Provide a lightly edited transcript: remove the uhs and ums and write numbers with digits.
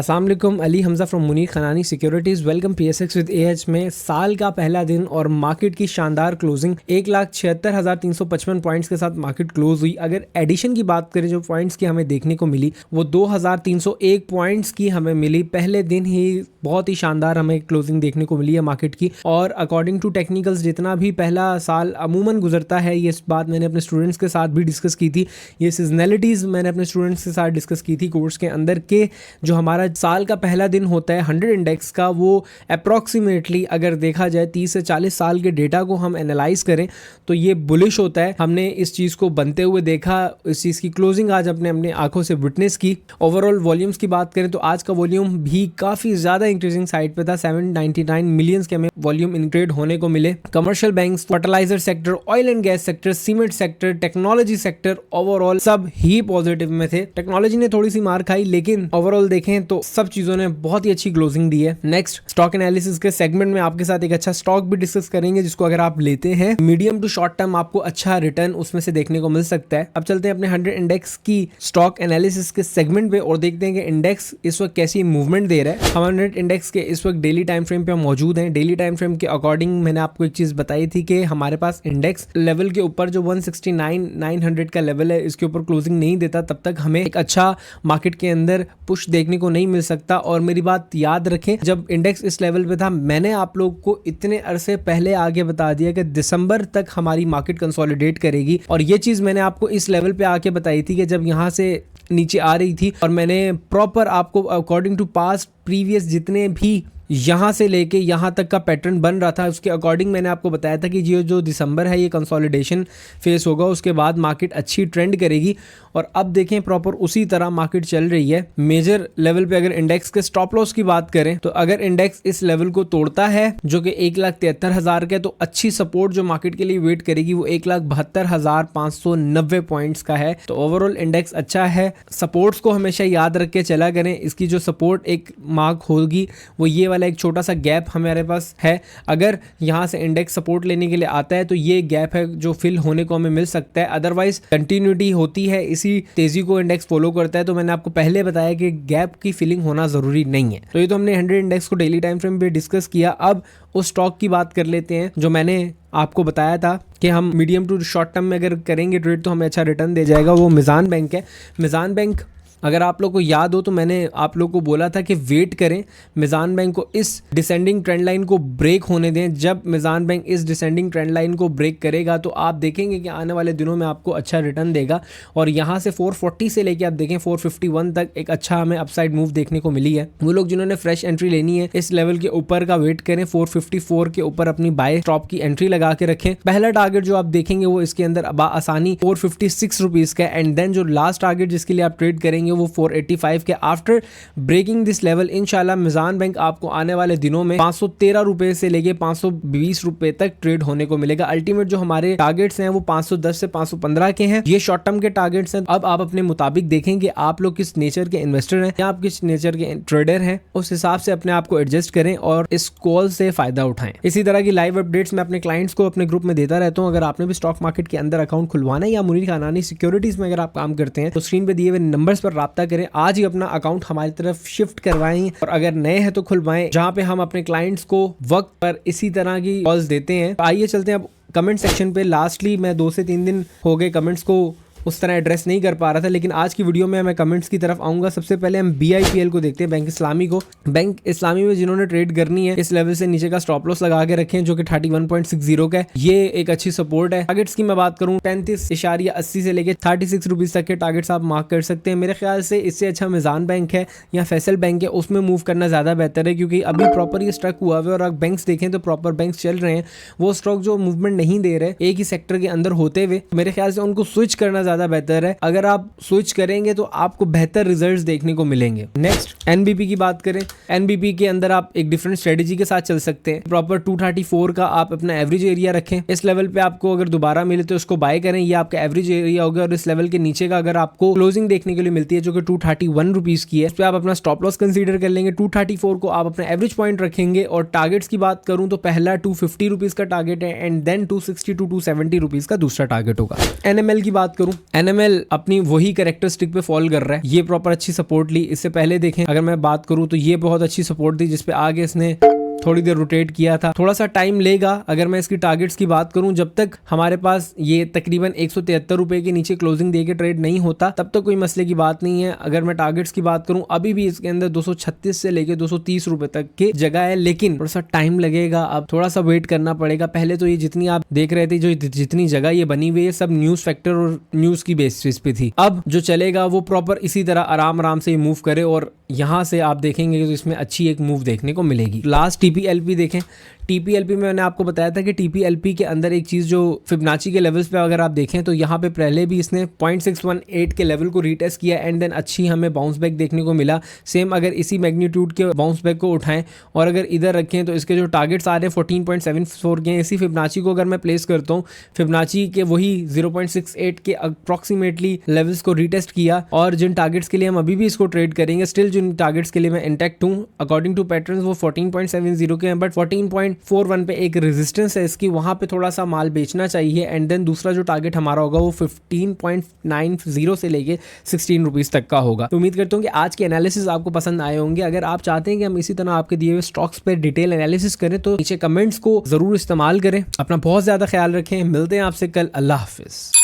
अस्सलाम वालेकुम, Ali Hamza from Munir Khanani securities. Welcome PSX with AH में साल का पहला दिन और मार्केट की शानदार क्लोजिंग 1,76,355 पॉइंट्स के साथ मार्केट क्लोज हुई। अगर एडिशन की बात करें जो पॉइंट्स की हमें देखने को मिली वो 2,301 पॉइंट्स की हमें मिली। पहले दिन ही बहुत ही शानदार हमें क्लोजिंग देखने को मिली है मार्केट की। और अकॉर्डिंग टू टेक्निकल्स जितना भी पहला साल अमूमन गुजरता है, ये बात मैंने अपने स्टूडेंट्स के साथ भी डिस्कस की थी। ये सीजनलिटीज़ मैंने अपने स्टूडेंट्स के साथ डिस्कस की थी कोर्स के अंदर के जो हमारा साल का पहला दिन होता है 100 इंडेक्स का, वो अप्रॉक्सीमेटली अगर देखा जाए 30 से 40 साल के डेटा को हम एनालाइज करें तो ये बुलिश होता है। हमने इस चीज़ को बनते हुए देखा, इस चीज़ की क्लोजिंग आज अपने आंखों से विटनेस की। ओवरऑल वॉल्यूम्स की बात करें तो आज का वॉल्यूम भी काफ़ी ज़्यादा इंक्रीजिंग साइड पे था। 799 मिलियंस के हमें वॉल्यूम इंक्रीड होने को मिले। Commercial banks, fertiliser sector, oil and gas sector, cement sector, technology sector overall सब ही पॉजिटिव में थे। टेक्नोलॉजी ने थोड़ी सी मार खाई, लेकिन ओवरऑल देखें तो सब चीजों ने बहुत ही अच्छी क्लोजिंग दी है। नेक्स्ट स्टॉक एनालिसिस के सेगमेंट में आपके साथ एक अच्छा स्टॉक भी डिस्कस करेंगे जिसको अगर आप लेते हैं मीडियम टू शॉर्ट टर्म आपको अच्छा रिटर्न उसमें से देखने को मिल सकता है। अब चलते हैं अपने 100 इंडेक्स की स्टॉक एनालिसिस के सेगमेंट पे और देखते हैं कि इंडेक्स इस वक्त कैसी मूवमेंट दे रहा है। हम 100 इंडेक्स के इस वक्त डेली टाइम फ्रेम पे मौजूद हैं। डेली टाइम फ्रेम के अकॉर्डिंग मैंने आपको एक चीज बताई थी कि हमारे पास इंडेक्स लेवल के ऊपर जो 169,900 का लेवल है इसके ऊपर क्लोजिंग नहीं देता तब तक हमें एक अच्छा मार्केट के अंदर पुश देखने को नहीं मिल सकता। और मेरी बात याद रखें, जब इंडेक्स इस लेवल पे था मैंने आप लोग को इतने अरसे पहले आगे बता दिया कि दिसंबर तक हमारी मार्केट कंसोलिडेट करेगी। और ये चीज़ मैंने आपको इस लेवल पे आके बताई थी कि जब यहाँ से नीचे आ रही थी और मैंने प्रॉपर आपको अकॉर्डिंग टू पास्ट प्रीवियस जितने भी यहाँ से लेके यहाँ तक का पैटर्न बन रहा था उसके अकॉर्डिंग मैंने आपको बताया था कि ये जो दिसंबर है ये कंसोलिडेशन फेस होगा, उसके बाद मार्केट अच्छी ट्रेंड करेगी। और अब देखें प्रॉपर उसी तरह मार्केट चल रही है। मेजर लेवल पे अगर इंडेक्स के स्टॉप लॉस की बात करें तो अगर इंडेक्स इस लेवल को तोड़ता है जो कि 1,73,000 का है तो अच्छी सपोर्ट जो मार्केट के लिए वेट करेगी वो 1,72,590 पॉइंट्स का है। तो ओवरऑल इंडेक्स अच्छा है। सपोर्ट्स को हमेशा याद रख के चला करें। इसकी जो सपोर्ट एक मार्क होगी वो ये वाला एक छोटा सा गैप हमारे पास है। अगर यहाँ से इंडेक्स सपोर्ट लेने के लिए आता है तो ये गैप है जो फिल होने को हमें मिल सकता है। अदरवाइज कंटिन्यूटी होती है, इसी तेजी को इंडेक्स फॉलो करता है। तो मैंने आपको पहले बताया कि गैप की फिलिंग होना जरूरी नहीं है। तो ये तो हमने 100 इंडेक्स को डेली टाइम फ्रेम पे डिस्कस किया। अब उस स्टॉक की बात कर लेते हैं जो मैंने आपको बताया था कि हम मीडियम टू शॉर्ट टर्म में अगर करेंगे ट्रेड तो हमें अच्छा रिटर्न दे जाएगा। वो मिज़ान बैंक है। मिज़ान बैंक अगर आप लोग को याद हो तो मैंने आप लोग को बोला था कि वेट करें, मिज़ान बैंक को इस डिसेंडिंग ट्रेंड लाइन को ब्रेक होने दें। जब मिज़ान बैंक इस डिसेंडिंग ट्रेंड लाइन को ब्रेक करेगा तो आप देखेंगे कि आने वाले दिनों में आपको अच्छा रिटर्न देगा। और यहाँ से 440 से लेके आप देखें 451 तक एक अच्छा हमें अपसाइड मूव देखने को मिली है। वो लोग जिन्होंने फ्रेश एंट्री लेनी है इस लेवल के ऊपर का वेट करें, 454 के ऊपर अपनी बाय स्टॉप की एंट्री लगा के रखें। पहला टारगेट जो आप देखेंगे वो इसके अंदर आसानी 456 रुपीज़ का। एंड देन जो लास्ट टारगेट जिसके लिए आप ट्रेड करेंगे वो 485 के। आफ्टर ब्रेकिंग दिस लेवल इंशाल्लाह मिज़ान बैंक आपको आने वाले दिनों में 513 रुपए से लेके 520 रुपए तक ट्रेड होने को मिलेगा। अल्टीमेट जो हमारे टारगेट्स हैं वो 510 से 515 के हैं। ये शॉर्ट टर्म के टारगेट्स हैं। अब आप अपने मुताबिक देखें कि आप लोग किस नेचर के इन्वेस्टर हैं या आप किस नेचर के ट्रेडर हैं, उस हिसाब से अपने आप को एडजस्ट करें और इस कॉल से फायदा उठाएं। इसी तरह की लाइव अपडेट्स मैं अपने क्लाइंट्स को अपने ग्रुप में देता रहता हूं। अगर आपने भी स्टॉक मार्केट के अंदर अकाउंट खुलवाना है या मुनीर खनानी सिक्योरिटीज में अगर आप काम करते हैं तो स्क्रीन पे दिए हुए नंबर्स पर राब्ता करें। आज ही अपना अकाउंट हमारी तरफ शिफ्ट करवाएं और अगर नए हैं तो खुलवाएं, जहां पे हम अपने क्लाइंट्स को वक्त पर इसी तरह की कॉल्स देते हैं। तो आइए चलते हैं अब कमेंट सेक्शन पे। लास्टली मैं 2 से 3 दिन हो गए कमेंट्स को उस तरह एड्रेस नहीं कर पा रहा था, लेकिन आज की वीडियो में मैं कमेंट्स की तरफ आऊंगा। सबसे पहले हम BIPL को देखते हैं, बैंक इस्लामी को। बैंक इस्लामी में जिन्होंने ट्रेड करनी है इस लेवल से नीचे का स्टॉप लॉस लगा के रखें जो कि 31.60 का है। ये एक अच्छी सपोर्ट है। टारगेट्स की मैं बात करूं 35.80 से लेके 36 रुपीज तक के टारगेट्स आप मार्क कर सकते हैं। मेरे ख्याल से इससे अच्छा मिज़ान बैंक है या फैसल बैंक है, उसमें मूव करना ज्यादा बेहतर है क्योंकि अभी प्रॉपर ये स्ट्रक हुआ है। और अगर बैंक्स देखें तो प्रॉपर बैंक्स चल रहे हैं, वो स्टॉक जो मूवमेंट नहीं दे रहे एक ही सेक्टर के अंदर होते हुए, मेरे ख्याल से उनको स्विच करना ज्यादा बेहतर है। अगर आप स्विच करेंगे तो आपको बेहतर रिजल्ट्स देखने को मिलेंगे। नेक्स्ट NBP की बात करें, NBP के अंदर आप एक डिफरेंट स्ट्रेटेजी के साथ चल सकते हैं। प्रॉपर 234 का आप अपना एवरेज एरिया रखें। इस लेवल पे आपको अगर दोबारा मिले तो उसको बाय करें, ये आपका एवरेज एरिया होगा। और इस लेवल के नीचे का अगर आपको क्लोजिंग देखने के लिए मिलती है जो कि 231 रुपीज की है, उस पर आप अपना स्टॉप लॉस कंसीडर कर लेंगे। 234 को आप अपना एवरेज पॉइंट रखेंगे। और टारगेट्स की बात करूं तो पहला 250 रुपीज का टारगेट है एंड देन 260 to 270 रुपीज का दूसरा टारगेट होगा। NML की बात करूं, एनएमएल अपनी वही कैरेक्टरिस्टिक पे फॉल कर रहा है, ये प्रॉपर अच्छी सपोर्ट ली। इससे पहले देखें अगर मैं बात करूं तो ये बहुत अच्छी सपोर्ट दी जिसपे आगे इसने थोड़ी देर रोटेट किया था। थोड़ा सा टाइम लेगा। अगर मैं इसकी टारगेट्स की बात करूं, जब तक हमारे पास ये तकरीबन 173 रुपए के नीचे क्लोजिंग देके ट्रेड नहीं होता तब तक कोई मसले की बात नहीं है। अगर मैं टारगेट्स की बात करूं, अभी भी इसके अंदर 236 से लेके 230 रुपए तक की जगह है, लेकिन थोड़ा सा टाइम लगेगा। अब थोड़ा सा वेट करना पड़ेगा। पहले तो ये जितनी आप देख रहे थे, जो जितनी जगह ये बनी हुई है, सब न्यूज फैक्टर और न्यूज की बेसिस पे थी। अब जो चलेगा वो प्रॉपर इसी तरह आराम आराम से मूव करे और यहाँ से आप देखेंगे तो इसमें अच्छी एक मूव देखने को मिलेगी। लास्ट टीपीएलपी देखें। टीपीएलपी में मैंने आपको बताया था कि टीपीएलपी के अंदर एक चीज़ जो फिबोनाची के लेवल्स पे अगर आप देखें तो यहाँ पे पहले भी इसने 0.618 के लेवल को रीटेस्ट किया एंड देन अच्छी हमें बाउंस बैक देखने को मिला। सेम अगर इसी मैग्नीट्यूड के बाउंस बैक को उठाएं और अगर इधर रखें तो इसके जो टारगेट्स आ रहे हैं 14.74 के हैं। इसी फिबोनाची को अगर मैं प्लेस करता हूँ, फिबोनाची के वही 0.68 के अप्रॉक्सीमेटली लेवल्स को रीटेस्ट किया और जिन टारगेट्स के लिए हम अभी भी इसको ट्रेड करेंगे, स्टिल जिन टारगेट्स के लिए मैं इंटैक्ट हूँ अकॉर्डिंग टू पैटर्न्स वो 14.70 के हैं, बट 14.41 पे एक रेजिस्टेंस है इसकी, वहां पे थोड़ा सा माल बेचना चाहिए। एंड देन दूसरा जो टारगेट हमारा होगा वो 15.90 से लेके 16 रुपीज तक का होगा। तो उम्मीद करता हूँ कि आज के एनालिसिस आपको पसंद आए होंगे। अगर आप चाहते हैं कि हम इसी तरह आपके दिए हुए स्टॉक्स पर डिटेल एनालिसिस करें तो नीचे कमेंट्स को जरूर इस्तेमाल करें। अपना बहुत ज्यादा ख्याल रखें। मिलते हैं आपसे कल। अल्लाह हाफिज।